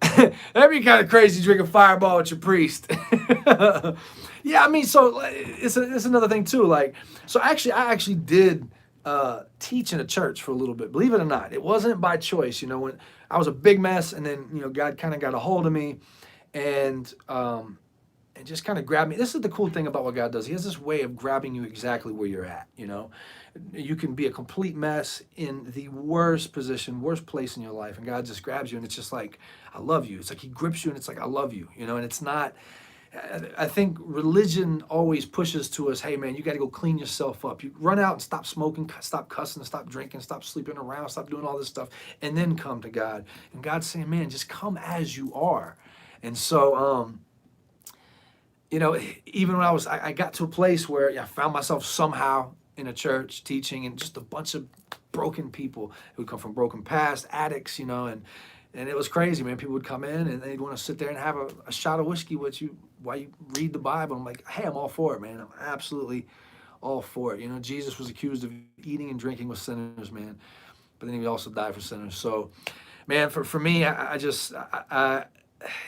A: That'd be kind of crazy drinking Fireball with your priest. Yeah, I mean, so it's another thing too. Like, so I actually did teach in a church for a little bit. Believe it or not, it wasn't by choice. You know, when I was a big mess, and then God kind of got a hold of me, and just kind of grabbed me. This is the cool thing about what God does. He has this way of grabbing you exactly where you're at. You can be a complete mess in the worst position, worst place in your life, and God just grabs you, and it's just like, I love you. It's like He grips you, and it's like, I love you. And it's not. I think religion always pushes to us, hey man, you got to go clean yourself up. You run out and stop smoking, stop cussing, stop drinking, stop sleeping around, stop doing all this stuff, and then come to God. And God's saying, man, just come as you are. And so, even when I got to a place where I found myself somehow in a church teaching, and just a bunch of broken people who come from broken past, addicts, and it was crazy, man. People would come in and they'd want to sit there and have a shot of whiskey with you while you read the Bible. I'm like, hey, I'm all for it, man. I'm absolutely all for it. Jesus was accused of eating and drinking with sinners, man. But then He also died for sinners. So, man, for me, I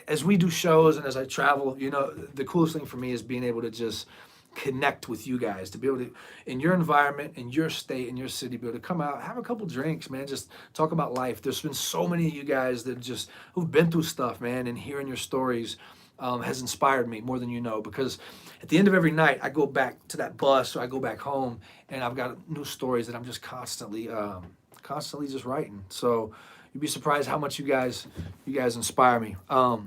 A: as we do shows and as I travel, the coolest thing for me is being able to just connect with you guys, to be able to, in your environment, in your state, in your city, be able to come out, have a couple drinks, man, just talk about life. There's been so many of you guys who've been through stuff, man, and hearing your stories has inspired me more than you know, because at the end of every night, I go back to that bus or I go back home and I've got new stories that I'm just constantly just writing. So you'd be surprised how much you guys inspire me. All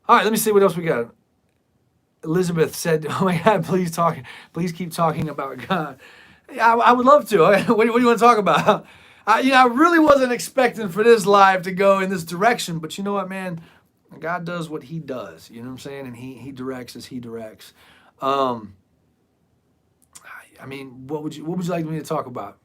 A: right, let me see what else we got. Elizabeth said, "Oh my God, please keep talking about God." Yeah, I would love to. What do you want to talk about? I really wasn't expecting for this live to go in this direction, but you know what, man? God does what He does. You know what I'm saying? And He directs as He directs. I mean, what would you like me to talk about?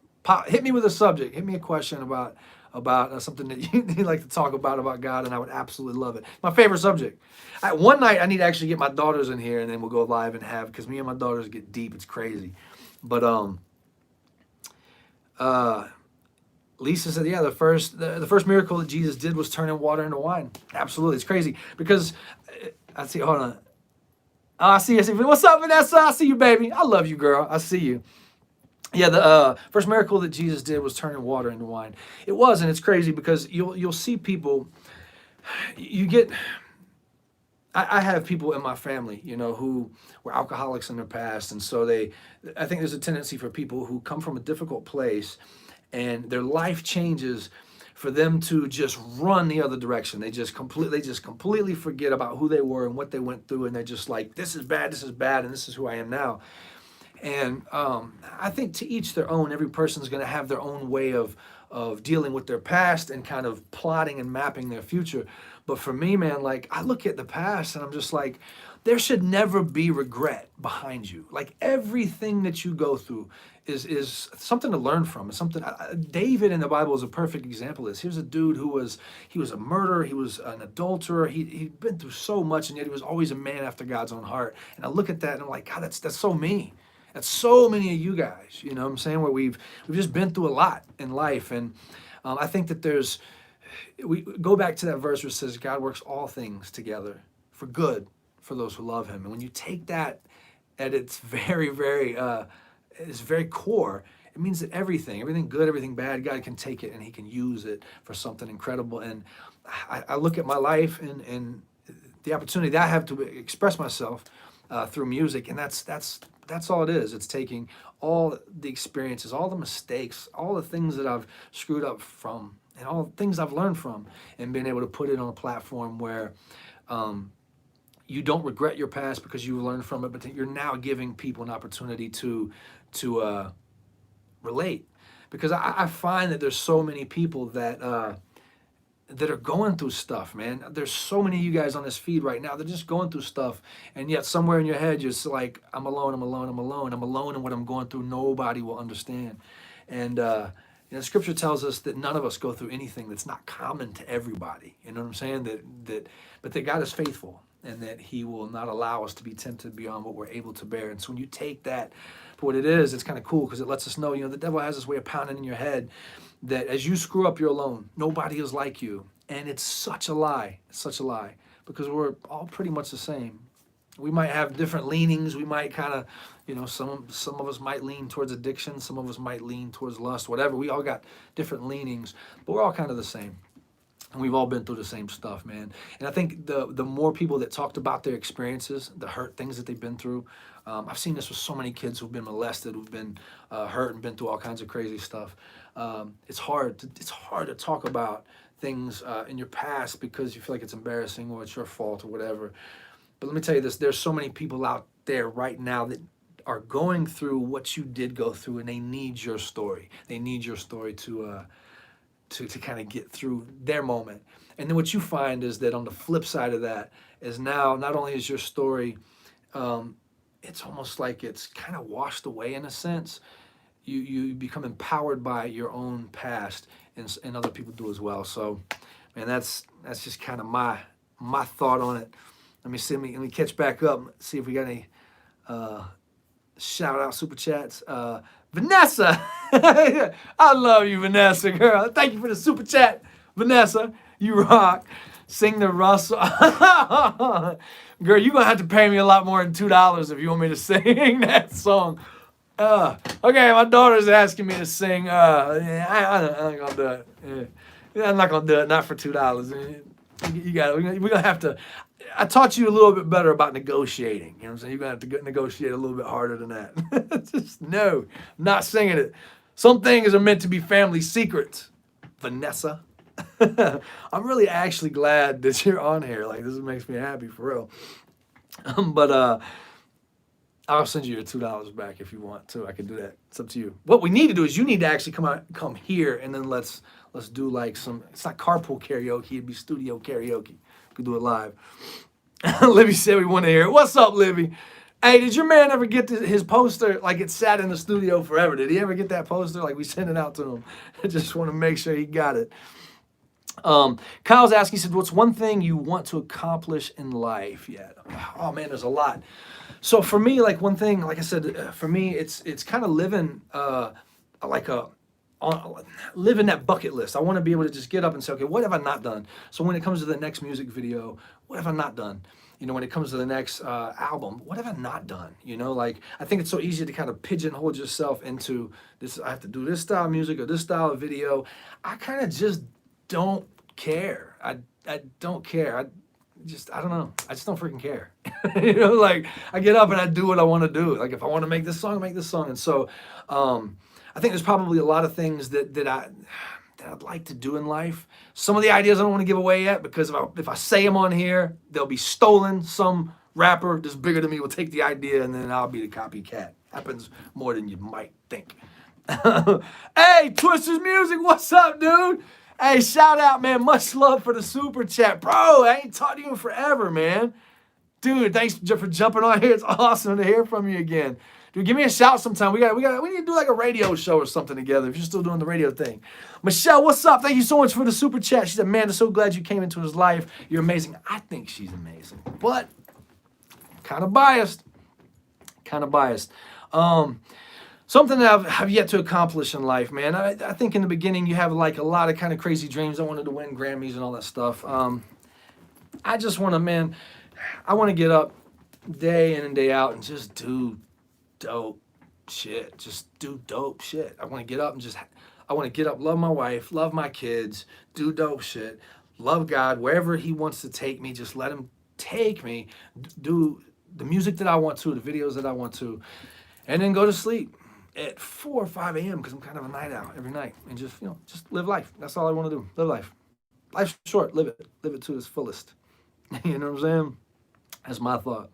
A: Hit me with a subject. Hit me a question about something that you'd like to talk about God, and I would absolutely love it. My favorite subject. One night I need to actually get my daughters in here, and then we'll go live and because me and my daughters get deep. It's crazy. But Lisa said, yeah, the first miracle that Jesus did was turning water into wine. Absolutely, it's crazy because I see. Hold on. Oh, I see. What's up, Vanessa? I see you, baby. I love you, girl. I see you. Yeah, the first miracle that Jesus did was turning water into wine. It was, and it's crazy because you'll see people. I have people in my family, who were alcoholics in their past, and so I think there's a tendency for people who come from a difficult place, and their life changes, for them to just run the other direction. They just completely forget about who they were and what they went through, and they're just like, this is bad, and this is who I am now. And I think to each their own. Every person's going to have their own way of dealing with their past and kind of plotting and mapping their future. But for me, man, like, I look at the past and I'm just like, there should never be regret behind you. Like, everything that you go through is something to learn from. It's something. David in the Bible is a perfect example of this. Here's a dude he was a murderer. He was an adulterer. He'd been through so much, and yet he was always a man after God's own heart. And I look at that and I'm like, God, that's so me. That's so many of you guys, you know what I'm saying, where we've just been through a lot in life. And I think that we go back to that verse where it says, God works all things together for good for those who love Him. And when you take that at its very, very, its very core, it means that everything good, everything bad, God can take it and He can use it for something incredible. And I look at my life and the opportunity that I have to express myself through music, and that's That's all it is. It's taking all the experiences, all the mistakes, all the things that I've screwed up from, and all the things I've learned from, and being able to put it on a platform where you don't regret your past because you learned from it, but that you're now giving people an opportunity to relate. Because I find that there's so many people that are going through stuff, man. There's so many of you guys on this feed right now. They're just going through stuff, and yet somewhere in your head, you're just like, I'm alone, I'm alone, I'm alone. I'm alone in what I'm going through. Nobody will understand. And Scripture tells us that none of us go through anything that's not common to everybody. You know what I'm saying? But that God is faithful, and that He will not allow us to be tempted beyond what we're able to bear. And so when you take that for what it is, it's kind of cool because it lets us know, the devil has this way of pounding in your head that as you screw up, you're alone. Nobody is like you. And it's such a lie. It's such a lie because we're all pretty much the same. We might have different leanings. We might kind of, some of us might lean towards addiction. Some of us might lean towards lust, whatever. We all got different leanings, but we're all kind of the same. And we've all been through the same stuff, man. And I think the more people that talked about their experiences, the hurt things that they've been through, I've seen this with so many kids who've been molested, who've been hurt and been through all kinds of crazy stuff. It's hard to talk about things in your past because you feel like it's embarrassing or it's your fault or whatever. But let me tell you this, there's so many people out there right now that are going through what you did go through, and they need your story. They need your story to kind of get through their moment. And then what you find is that on the flip side of that is now not only is your story, it's almost like it's kind of washed away in a sense. You become empowered by your own past, and other people do as well. So, man, that's just kind of my thought on it. Let me catch back up, see if we got any shout out super chats. Vanessa, I love you, Vanessa, girl. Thank you for the super chat, Vanessa. You rock. Sing the Russell. Girl, you're going to have to pay me a lot more than $2 if you want me to sing that song. Okay, my daughter's asking me to sing. I'm not going to do it. Yeah, I'm not going to do it. Not for $2. You got it. We're going to have to. I taught you a little bit better about negotiating. You know what I'm saying? You're going to have to negotiate a little bit harder than that. Just no, not singing it. Some things are meant to be family secrets. Vanessa. I'm really actually glad that you're on here. Like, this makes me happy for real. But I'll send you your $2 back if you want to. I can do that. It's up to you. What we need to do is you need to actually come here, and then let's do like some. It's not carpool karaoke. It'd be studio karaoke. We could do it live. Libby said we want to hear it. What's up, Libby? Hey, did your man ever get his poster? Like, it sat in the studio forever. Did he ever get that poster? Like, we sent it out to him. I just want to make sure he got it. Kyle's asking, he said, what's one thing you want to accomplish in life yet? Oh man, there's a lot. So for me, like one thing, like I said, for me, it's kind of living living that bucket list. I want to be able to just get up and say, okay, what have I not done? So when it comes to the next music video, what have I not done? When it comes to the next album, what have I not done? Like, I think it's so easy to kind of pigeonhole yourself into this. I have to do this style of music or this style of video. I kind of just don't care. I don't care. I don't know. I just don't freaking care. Like, I get up and I do what I want to do. Like, if I want to make this song, I make this song. And so, I think there's probably a lot of things that I'd like to do in life. Some of the ideas I don't want to give away yet, because if I say them on here, they'll be stolen. Some rapper that's bigger than me will take the idea, and then I'll be the copycat. Happens more than you might think. Hey, Twister's Music, what's up, dude? Hey, shout out, man. Much love for the super chat. Bro, I ain't talked to you in forever, man. Dude, thanks for jumping on here. It's awesome to hear from you again. Dude, give me a shout sometime. We need to do like a radio show or something together if you're still doing the radio thing. Michelle, what's up? Thank you so much for the super chat. She said, man, I'm so glad you came into his life. You're amazing. I think she's amazing, but kind of biased. Something that I've yet to accomplish in life, man. I think in the beginning you have like a lot of kind of crazy dreams. I wanted to win Grammys and all that stuff. I just want to, man, I want to get up day in and day out and just do dope shit. I want to get up and love my wife, love my kids, do dope shit, love God, wherever he wants to take me, just let him take me, do the music that I want to, the videos that I want to. and then go to sleep at 4 or 5 a.m. because I'm kind of a night owl every night, and just live life. That's all I want to do. Live life. Life's short. Live it to its fullest. You know what I'm saying? That's my thought.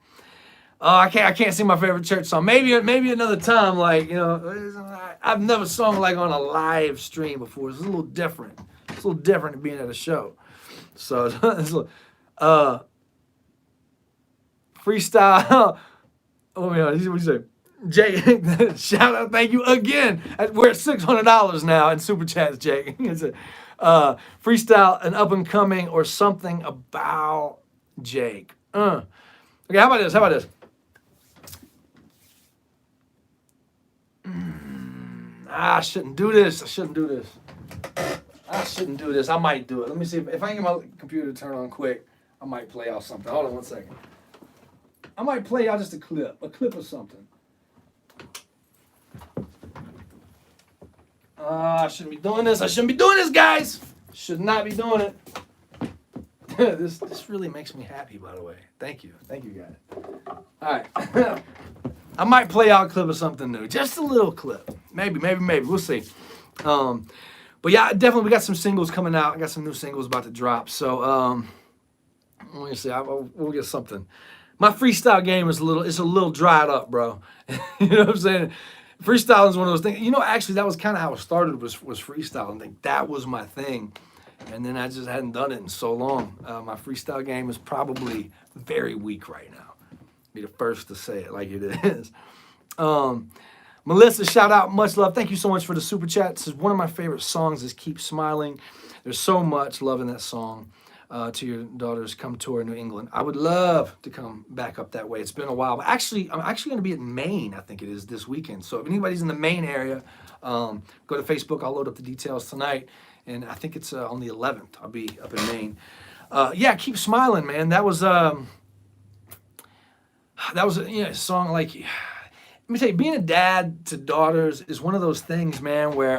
A: I can't sing my favorite church song. Maybe another time. Like, I've never sung like on a live stream before. It's a little different. It's a little different than being at a show. So it's freestyle. Oh man, what you say? Jake, shout out, thank you again. We're at $600 now in super chats, Jake. It's freestyle, an up and coming or something about Jake. Okay, how about this? I shouldn't do this. I might do it. Let me see if I can get my computer to turn on quick. I might play out something. Hold on 1 second. I might play out just a clip of something. I shouldn't be doing this, guys. Should not be doing it. This really makes me happy, by the way. Thank you, guys. All right. I might play out a clip of something new, just a little clip. Maybe. We'll see. But yeah, definitely we got some singles coming out. I got some new singles about to drop. So let me see. We'll get something. My freestyle game is a little dried up, bro. You know what I'm saying? Freestyling is one of those things. Actually, that was kind of how it started. Was freestyling. Like, that was my thing, and then I just hadn't done it in so long. My freestyle game is probably very weak right now. Be the first to say it like it is. Melissa, shout out, much love. Thank you so much for the super chat. This is one of my favorite songs. Is Keep Smiling. There's so much love in that song. To your daughter's come tour in New England. I would love to come back up that way. It's been a while. But actually, I'm actually going to be in Maine, I think it is, this weekend. So if anybody's in the Maine area, go to Facebook. I'll load up the details tonight. And I think it's on the 11th. I'll be up in Maine. Keep Smiling, man. That was a song like, let me tell you, being a dad to daughters is one of those things, man, where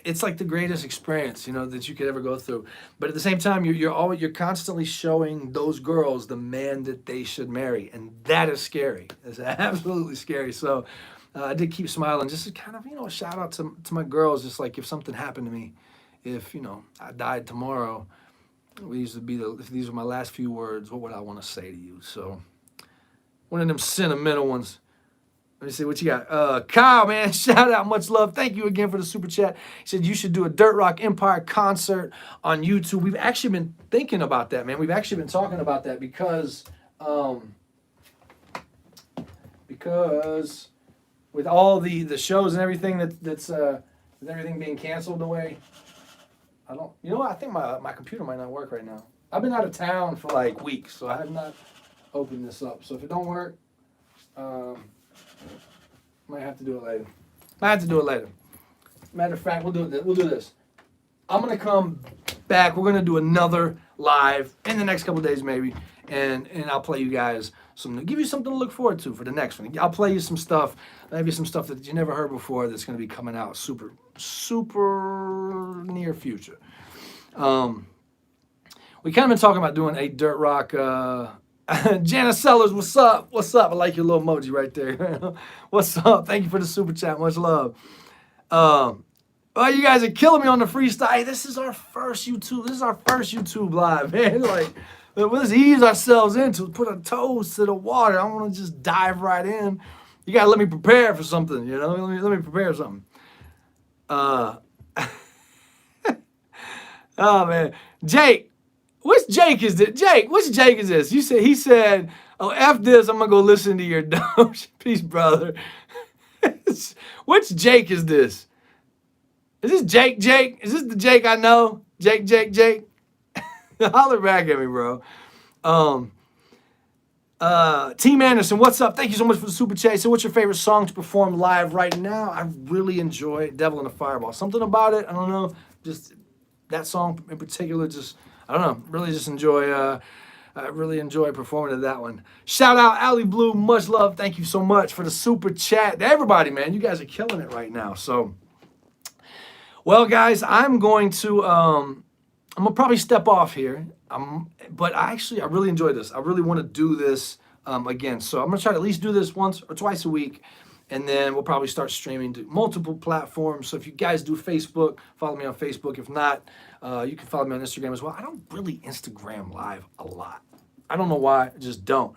A: it's like the greatest experience, that you could ever go through. But at the same time, you're constantly showing those girls the man that they should marry, and that is scary. It's absolutely scary. So I did Keep Smiling, just to kind of a shout out to my girls. Just like if something happened to me, if I died tomorrow, if these were my last few words, what would I want to say to you? So one of them sentimental ones. Let me see what you got. Kyle, man, shout out, much love. Thank you again for the super chat. He said you should do a Dirt Rock Empire concert on YouTube. We've actually been thinking about that, man. We've actually been talking about that because with all the shows and everything that's with everything being canceled away, I think my computer might not work right now. I've been out of town for like weeks, so I have not opened this up. So if it don't work, might have to do it later. Matter of fact, we'll do this. I'm gonna come back. We're gonna do another live in the next couple of days, maybe, and I'll play you guys give you something to look forward to for the next one. I'll play you some stuff, maybe some stuff that you never heard before that's gonna be coming out super near future. We kind of been talking about doing a Dirt Rock. Janice Sellers, what's up? I like your little emoji right there. What's up? Thank you for the super chat. Much love. You guys are killing me on the freestyle. Hey, this is our first YouTube live, man. Like, let's ease ourselves into it. Put our toes to the water. I want to just dive right in. You gotta let me prepare for something. Let me prepare something. Oh man, Jake. Which Jake is this? He said, oh, F this, I'm going to go listen to your dope. Peace, brother. Which Jake is this? Is this Jake? Is this the Jake I know? Jake? Holler back at me, bro. Team Anderson, what's up? Thank you so much for the super chat. So what's your favorite song to perform live right now? I really enjoy Devil in a Fireball. Something about it, I don't know, just that song in particular, I don't know, really just enjoy, I really enjoy performing to that one. Shout out, Allie Blue, much love. Thank you so much for the super chat. Everybody, man, you guys are killing it right now. So, well, guys, I'm going to probably step off here. But I really enjoy this. I really want to do this again. So I'm gonna try to at least do this once or twice a week, and then we'll probably start streaming to multiple platforms. So if you guys do Facebook, follow me on Facebook. If not, you can follow me on Instagram as well. I don't really Instagram live a lot. I don't know why, I just don't.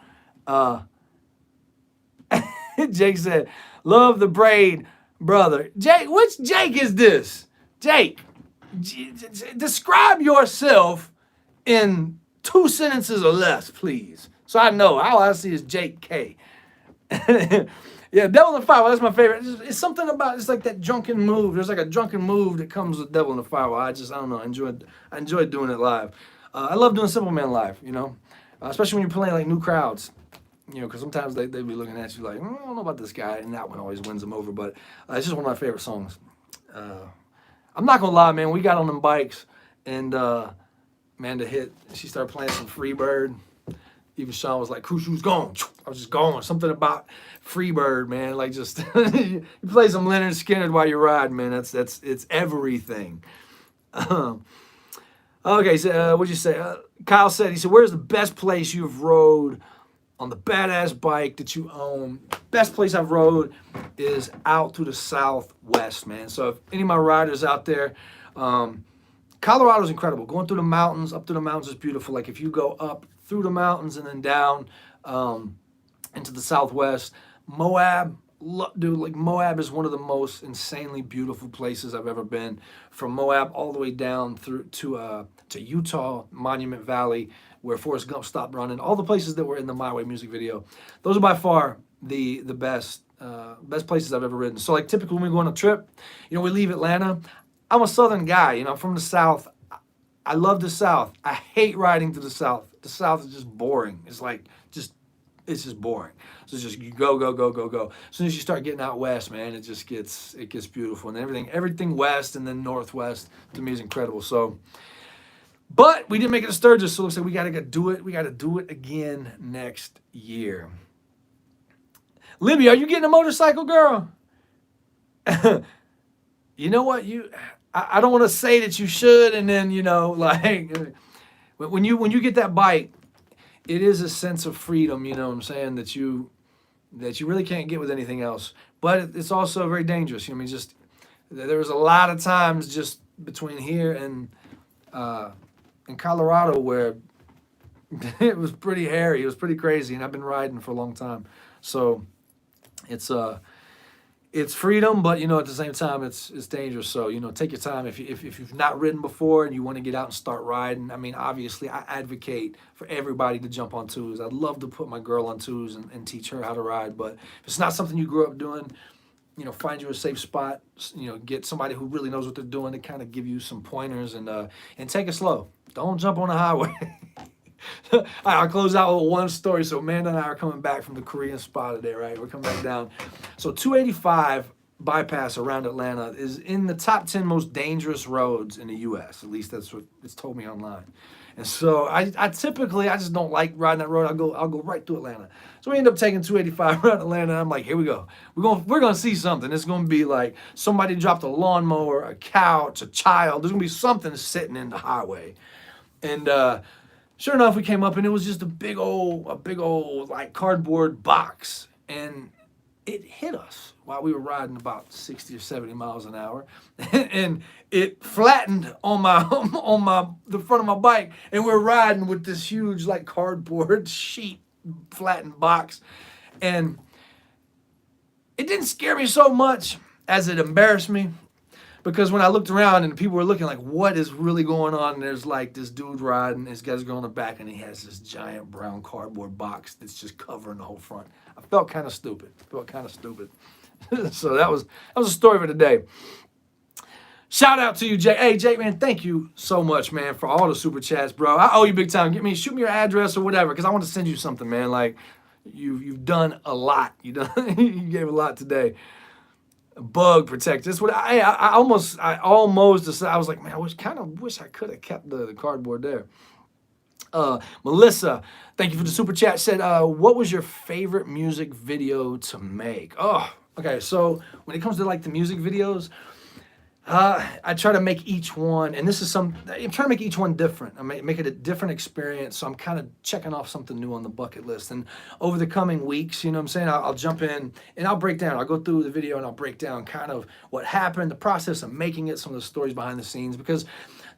A: Jake said, love the braid, brother. Jake, which Jake is this? Jake, describe yourself in 2 sentences or less, please. So I know. All I see is Jake K. Yeah, Devil in the Firewall, that's my favorite. It's something about, it's like that drunken move. There's like a drunken move that comes with Devil in the Firewall. I don't know, I enjoy doing it live. I love doing Simple Man live, you know, especially when you're playing like new crowds, you know, because sometimes they be looking at you like, I don't know about this guy, and that one always wins them over, but it's just one of my favorite songs. I'm not gonna lie, man, we got on them bikes, and Amanda hit, she started playing some Freebird. Even Sean was like, Crucifix gone. I was just going. Something about Freebird, man. Like just you play some Leonard Skinner while you're riding, man. It's everything. Okay, so what'd you say? Kyle said, he said, where's the best place you've rode on the badass bike that you own? Best place I've rode is out through the Southwest, man. So if any of my riders out there, Colorado's incredible. Going through the mountains, up through the mountains is beautiful. Like if you go up through the mountains and then down into the Southwest, Moab, dude, like Moab is one of the most insanely beautiful places I've ever been. From Moab all the way down through to Utah, Monument Valley, where Forrest Gump stopped running. All the places that were in the My Way music video. Those are by far the best places I've ever ridden. So like typically when we go on a trip, you know, we leave Atlanta. I'm a Southern guy, you know, I'm from the South. I love the South. I hate riding to the South. The South is just boring. It's like it's just boring. So it's just you go. As soon as you start getting out west, man, it gets beautiful. And everything west and then northwest to me is incredible. So, but we didn't make it to Sturgis, so it looks like we gotta do it. We gotta do it again next year. Libby, are you getting a motorcycle, girl? You know what? I don't want to say that you should, and then, you know, like when you get that bike, it is a sense of freedom, you know what I'm saying, that you really can't get with anything else. But it's also very dangerous. You know, I mean, just there was a lot of times just between here and in Colorado where it was pretty hairy, it was pretty crazy, and I've been riding for a long time. So it's freedom, but, you know, at the same time, it's dangerous. So, you know, take your time. If you've not ridden before and you want to get out and start riding, I mean, obviously, I advocate for everybody to jump on twos. I'd love to put my girl on twos and teach her how to ride. But if it's not something you grew up doing, you know, find you a safe spot. You know, get somebody who really knows what they're doing to kind of give you some pointers and take it slow. Don't jump on the highway. I'll close out with one story. So Amanda and I are coming back from the Korean spa today, right? We're coming back down. So 285 bypass around Atlanta is in the top 10 most dangerous roads in the U.S. At least that's what it's told me online. And so I typically just don't like riding that road. I'll go right through Atlanta. So we end up taking 285 around Atlanta. I'm like, here we go. We're gonna see something. It's gonna be like somebody dropped a lawnmower, a couch, a child. There's gonna be something sitting in the highway. And sure enough, we came up and it was just a big old like cardboard box, and it hit us while we were riding about 60 or 70 miles an hour, and it flattened on the front of my bike, and we're riding with this huge like cardboard sheet flattened box, and it didn't scare me so much as it embarrassed me. Because when I looked around and people were looking like, what is really going on? And there's like this dude riding, his guy's going on the back, and he has this giant brown cardboard box that's just covering the whole front. I felt kind of stupid. So that was a story for today. Shout out to you, Jake. Hey, Jake, man, thank you so much, man, for all the super chats, bro. I owe you big time. Shoot me your address or whatever, because I want to send you something, man. Like, you've done a lot. You gave a lot today. Bug protector. That's what I almost decided. I was like, man, I wish I could have kept the cardboard there. Melissa, thank you for the super chat. Said, what was your favorite music video to make? Oh, okay. So when it comes to like the music videos, I try to make each one, and this is I'm trying to make each one different. I make it a different experience. So I'm kind of checking off something new on the bucket list. And over the coming weeks, you know what I'm saying, I'll jump in and I'll break down. I'll go through the video and I'll break down kind of what happened, the process of making it, some of the stories behind the scenes. Because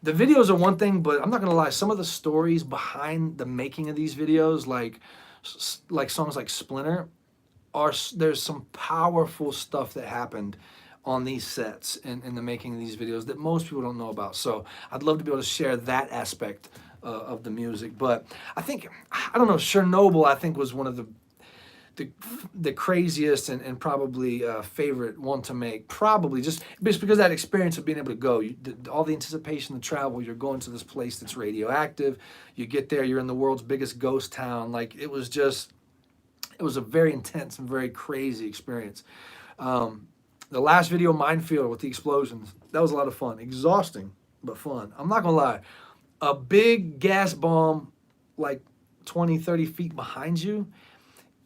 A: the videos are one thing, but I'm not gonna lie, some of the stories behind the making of these videos, like songs like Splinter, there's some powerful stuff that happened on these sets and in the making of these videos that most people don't know about. So I'd love to be able to share that aspect of the music. But I think, I don't know, Chernobyl I think was one of the craziest and probably favorite one to make. Probably just because that experience of being able to go, all the anticipation, the travel, you're going to this place that's radioactive. You get there, you're in the world's biggest ghost town. Like it was a very intense and very crazy experience. The last video, Minefield, with the explosions, that was a lot of fun. Exhausting, but fun. I'm not gonna lie. A big gas bomb, like 20, 30 feet behind you,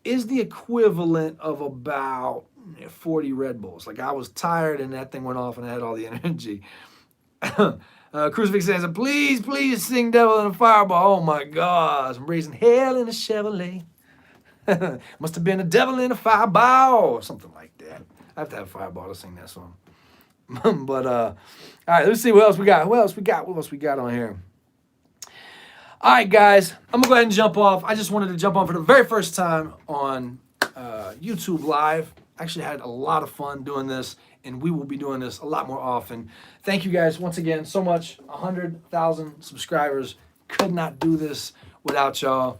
A: is the equivalent of about 40 Red Bulls. Like I was tired and that thing went off and I had all the energy. Crucifix says, please, please sing Devil in a Fireball. Oh my gosh, I'm raising hell in a Chevrolet. Must have been a devil in a fireball or something like that. I have to have a fireball to sing that song. But all right, let's see what else we got. What else we got on here? All right, guys, I'm gonna go ahead and jump off. I just wanted to jump on for the very first time on YouTube Live. Actually had a lot of fun doing this, and we will be doing this a lot more often. Thank you guys once again so much. 100,000 subscribers. Could not do this without y'all.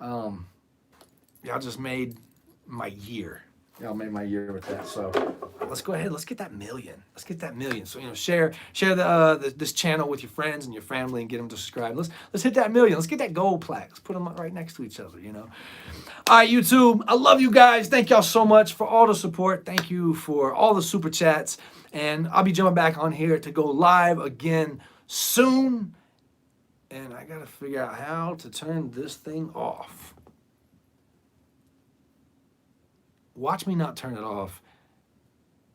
A: Y'all just made my year. Y'all made my year with that. So let's go ahead. Let's get that million. Let's get that million. So share this channel with your friends and your family and get them to subscribe. Let's hit that million. Let's get that gold plaque. Let's put them right next to each other. All right, YouTube. I love you guys. Thank y'all so much for all the support. Thank you for all the super chats. And I'll be jumping back on here to go live again soon. And I gotta figure out how to turn this thing off. Watch me not turn it off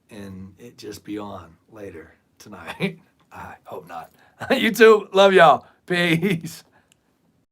A: and it just be on later tonight. I hope not. YouTube, love y'all. Peace.